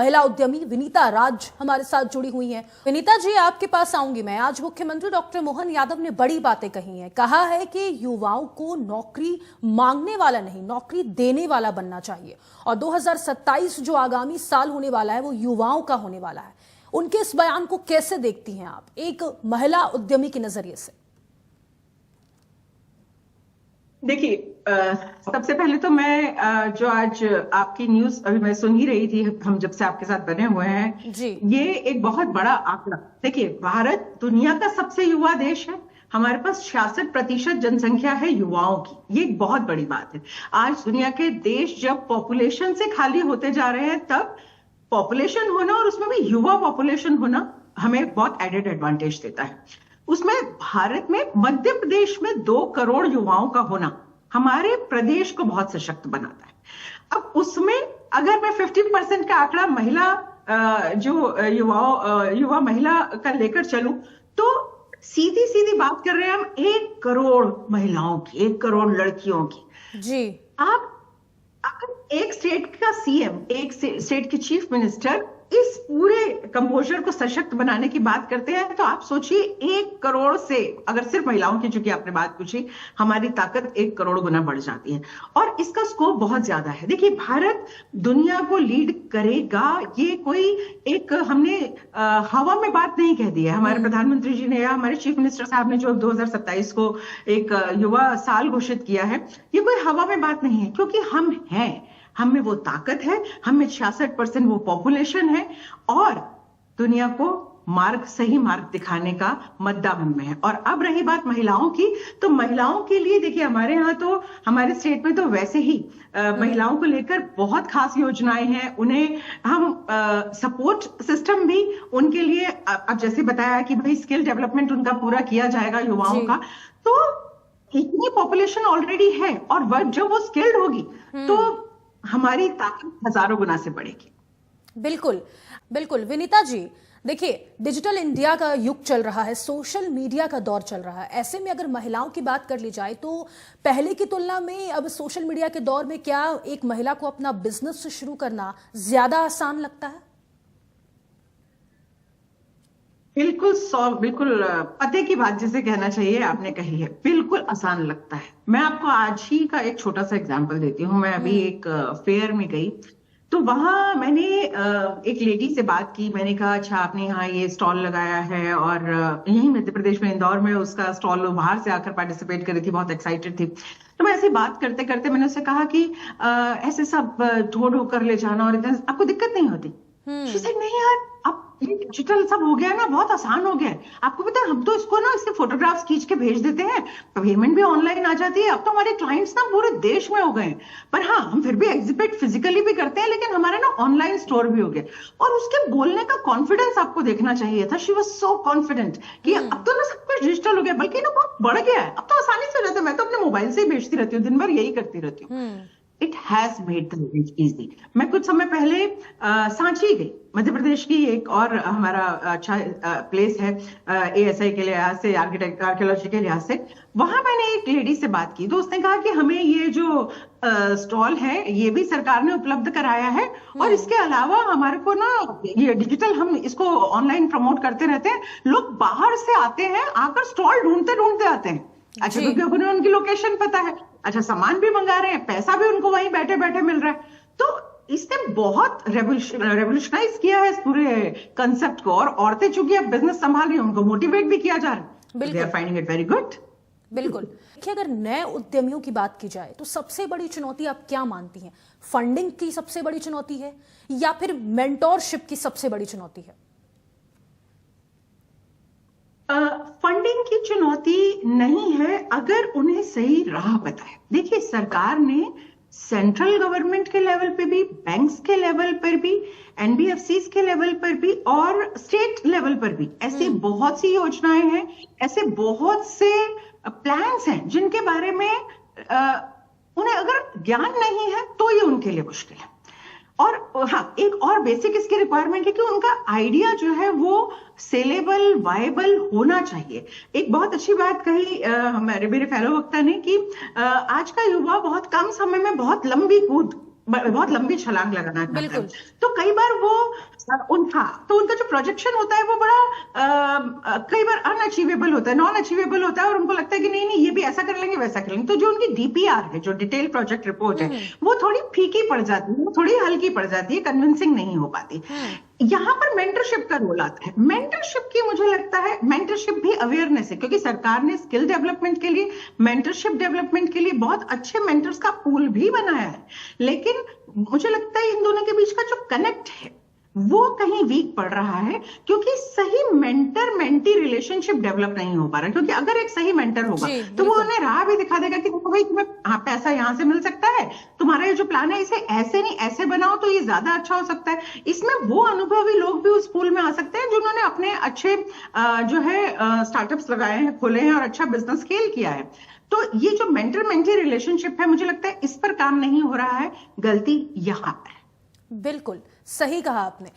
महिला उद्यमी विनीता राज हमारे साथ जुड़ी हुई हैं। विनीता जी, आपके पास आऊंगी मैं। आज मुख्यमंत्री डॉक्टर मोहन यादव ने बड़ी बातें कही हैं। कहा है कि युवाओं को नौकरी मांगने वाला नहीं, नौकरी देने वाला बनना चाहिए और 2027 जो आगामी साल होने वाला है वो युवाओं का होने वाला है। उनके इस बयान को कैसे देखती हैं आप एक महिला उद्यमी के नजरिए से? देखिए, सबसे पहले तो मैं जो आज आपकी न्यूज अभी मैं सुन ही रही थी, हम जब से आपके साथ बने हुए हैं जी। ये एक बहुत बड़ा आंकड़ा। देखिए, भारत दुनिया का सबसे युवा देश है। हमारे पास 66% जनसंख्या है युवाओं की। ये एक बहुत बड़ी बात है। आज दुनिया के देश जब पॉपुलेशन से खाली होते जा रहे हैं, तब पॉपुलेशन होना और उसमें भी युवा पॉपुलेशन होना हमें बहुत एडेड एडवांटेज देता है। उसमें भारत में मध्य प्रदेश में 2 करोड़ युवाओं का होना हमारे प्रदेश को बहुत सशक्त बनाता है। अब उसमें अगर मैं 50% का आंकड़ा महिला जो युवा महिला का लेकर चलूं, तो सीधी सीधी बात कर रहे हैं हम 1 करोड़ महिलाओं की, 1 करोड़ लड़कियों की। जी। आप अगर एक स्टेट का सीएम, एक स्टेट के चीफ मिनिस्टर इस पूरे कंपोजर को सशक्त बनाने की बात करते हैं, तो आप सोचिए 1 करोड़ से, अगर सिर्फ महिलाओं की, चूंकि आपने बात पूछी, हमारी ताकत 1 करोड़ गुना बढ़ जाती है और इसका स्कोप बहुत ज्यादा है। देखिए, भारत दुनिया को लीड करेगा, ये कोई एक हमने हवा में बात नहीं कह दी है। हमारे प्रधानमंत्री जी ने या हमारे चीफ मिनिस्टर साहब ने जो 2027 को एक युवा साल घोषित किया है, ये कोई हवा में बात नहीं है, क्योंकि हम हैं, हम में वो ताकत है, हम में 66% वो पॉपुलेशन है और दुनिया को सही मार्ग दिखाने का मद्दा हम में है। और अब रही बात महिलाओं की, तो महिलाओं के लिए देखिए, हमारे यहाँ तो, हमारे स्टेट में तो वैसे ही महिलाओं को लेकर बहुत खास योजनाएं हैं। उन्हें हम सपोर्ट सिस्टम भी उनके लिए, अब जैसे बताया कि भाई स्किल डेवलपमेंट उनका पूरा किया जाएगा युवाओं का। तो इतनी पॉपुलेशन ऑलरेडी है और जब वो स्किल्ड होगी तो हमारी ताकत हजारों गुना से बढ़ेगी। बिल्कुल बिल्कुल। विनीता जी, देखिए, डिजिटल इंडिया का युग चल रहा है, सोशल मीडिया का दौर चल रहा है। ऐसे में अगर महिलाओं की बात कर ली जाए तो पहले की तुलना में अब सोशल मीडिया के दौर में क्या एक महिला को अपना बिजनेस शुरू करना ज्यादा आसान लगता है? बिल्कुल पते की बात जिसे कहना चाहिए आपने कही है, बिल्कुल आसान लगता है। मैं आपको आज ही का एक छोटा सा एग्जांपल देती हूँ। मैं अभी एक फेयर में गई, तो वहां मैंने एक लेडी से बात की। मैंने कहा, अच्छा, आपने यहाँ ये स्टॉल लगाया है, और यही मध्य प्रदेश में इंदौर में उसका स्टॉल, बाहर से आकर पार्टिसिपेट करी थी, बहुत एक्साइटेड थी। तो मैं ऐसे बात करते करते मैंने उससे कहा कि ऐसे सब ढो ढो कर ले जाना और इतना आपको दिक्कत नहीं होती? She said, नहीं यार, अब ये डिजिटल सब हो गया ना, बहुत आसान हो गया है। आपको पता है, हम तो इसको ना, इससे फोटोग्राफ्स खींच के भेज देते हैं, पेमेंट भी ऑनलाइन आ जाती है। अब तो हमारे क्लाइंट्स ना पूरे देश में हो गए हैं। पर हाँ, हम फिर भी एग्जिबिट फिजिकली भी करते हैं, लेकिन हमारा ना ऑनलाइन स्टोर भी हो गया। और उसके बोलने का कॉन्फिडेंस आपको देखना चाहिए था। शी वॉज सो कॉन्फिडेंट कि अब तो ना सब कुछ डिजिटल हो गया, बल्कि ना बहुत बढ़ गया है, अब तो आसानी से हो जाता है। मैं तो अपने मोबाइल से ही भेजती रहती हूँ, दिन भर यही करती रहती हूँ। It has made the life easy. मैं कुछ समय पहले सांची गई, मध्य प्रदेश की एक और हमारा अच्छा प्लेस है ASI के लिहाज से, आर्कियोलॉजी के लिहाज से। वहां मैंने एक लेडी से बात की, तो उसने कहा कि हमें ये जो स्टॉल है ये भी सरकार ने उपलब्ध कराया है, और इसके अलावा हमारे को ना ये डिजिटल, हम इसको ऑनलाइन प्रमोट करते रहते हैं। लोग बाहर से आते हैं, आकर स्टॉल ढूंढते ढूंढते आते हैं। अच्छा, क्योंकि उन्हें उनकी लोकेशन पता है, अच्छा, सामान भी मंगा रहे हैं, पैसा भी उनको वहीं बैठे बैठे मिल रहा है। तो इसने बहुत रेवोल्यूशनाइज किया है इस पूरे कंसेप्ट को। और औरतें चूंकि अब बिजनेस संभाल रही हैं, उनको मोटिवेट भी किया जा रहा है। They are finding it very good. बिल्कुल। देखिए, अगर नए उद्यमियों की बात की जाए तो सबसे बड़ी चुनौती आप क्या मानती हैं? फंडिंग की सबसे बड़ी चुनौती है या फिर मेंटोरशिप की सबसे बड़ी चुनौती है? फंडिंग की चुनौती नहीं है, अगर उन्हें सही राह पता है। देखिए, सरकार ने सेंट्रल गवर्नमेंट के लेवल पे भी, बैंक्स के लेवल पर भी, NBFCs के लेवल पर भी और स्टेट लेवल पर भी ऐसी बहुत सी योजनाएं हैं, ऐसे बहुत से प्लान्स हैं जिनके बारे में उन्हें अगर ज्ञान नहीं है तो ये उनके लिए मुश्किल है। और हाँ, एक और बेसिक इसकी रिक्वायरमेंट है कि उनका आइडिया जो है वो सेलेबल, वायबल होना चाहिए। एक बहुत अच्छी बात कही मेरे फेलो वक्ता ने कि आज का युवा बहुत कम समय में बहुत लंबी कूद बहुत लंबी छलांग लगाना चाहता है। बिल्कुल। तो कई बार वो उनका जो प्रोजेक्शन होता है वो बड़ा कई बार अनअचीवेबल होता है, नॉन अचीवेबल होता है, और उनको लगता है कि नहीं नहीं ये भी ऐसा कर लेंगे वैसा कर लेंगे। तो जो उनकी डीपीआर है, जो डिटेल प्रोजेक्ट रिपोर्ट है, वो थोड़ी फीकी पड़ जाती है, वो थोड़ी हल्की पड़ जाती है, कन्विंसिंग नहीं हो पाती। यहाँ पर मेंटरशिप का रोल आता है। मेंटरशिप की मुझे लगता है मेंटरशिप भी अवेयरनेस है, क्योंकि सरकार ने स्किल डेवलपमेंट के लिए, मेंटरशिप डेवलपमेंट के लिए बहुत अच्छे मेंटर्स का पूल भी बनाया है। लेकिन मुझे लगता है इन दोनों के बीच का जो कनेक्ट है वो कहीं वीक पड़ रहा है, क्योंकि सही मेंटर मेंटी रिलेशनशिप डेवलप नहीं हो पा रहा। क्योंकि अगर एक सही मेंटर होगा तो वो उन्हें राह भी दिखा देगा कि देखो भाई तुम्हें पैसा यहाँ से मिल सकता है, तुम्हारा ये जो प्लान है इसे ऐसे नहीं ऐसे बनाओ तो ये ज्यादा अच्छा हो सकता है। इसमें वो अनुभवी लोग भी उस पूल में आ सकते हैं जिन्होंने अपने अच्छे जो है स्टार्टअप्स लगाए हैं, खोले हैं और अच्छा बिजनेस स्केल किया है। तो ये जो मेंटर मेंटी रिलेशनशिप है, मुझे लगता है इस पर काम नहीं हो रहा है, गलती यहाँ है। बिल्कुल सही कहा आपने।